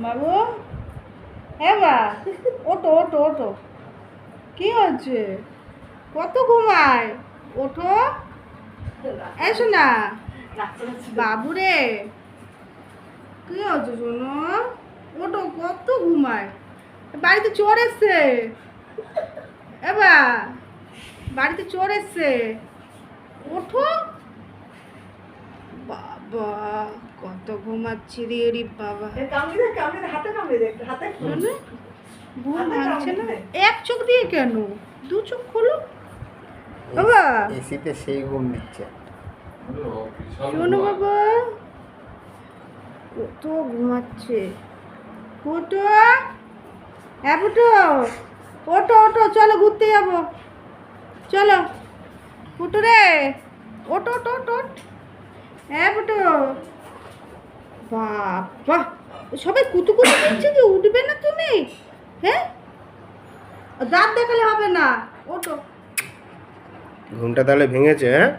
বাবু, হ্যাঁ বা, ওঠো ওঠো ওঠো। কি হচ্ছে? কত ঘুমায়? ওঠো, এসো না। বাবু রে, কি হচ্ছে শোনো? ওঠো, কত ঘুমায়? বাড়িতে চোর এসছে। এবার বাড়িতে চোর এসছে, ওঠো। বাবা, কত ঘুমাচ্ছি রে রে বাবা। শোনো, ঘুম ভাঙছে না। এক চোখ দিয়ে কেন, দু চোখ খোলো বাবা। এসিতে সেই ঘুম দিচ্ছে। শোনো বাবা, কত ঘুমাচ্ছে। ফুটো, হ্যাঁ ফুটো, ওঠো ওঠো, চলো ঘুরতে যাবো। চলো ফুটো রে, ওঠো ওঠো ওঠো। হ্যাঁ ফুটো। বাবা, সবাই কুতুকুতু দিচ্ছে যে উঠবে না তুমি? হ্যাঁ, দাঁত দেখালে হবে না, ওঠো। ঘুমটা তাহলে ভেঙেছে, হ্যাঁ?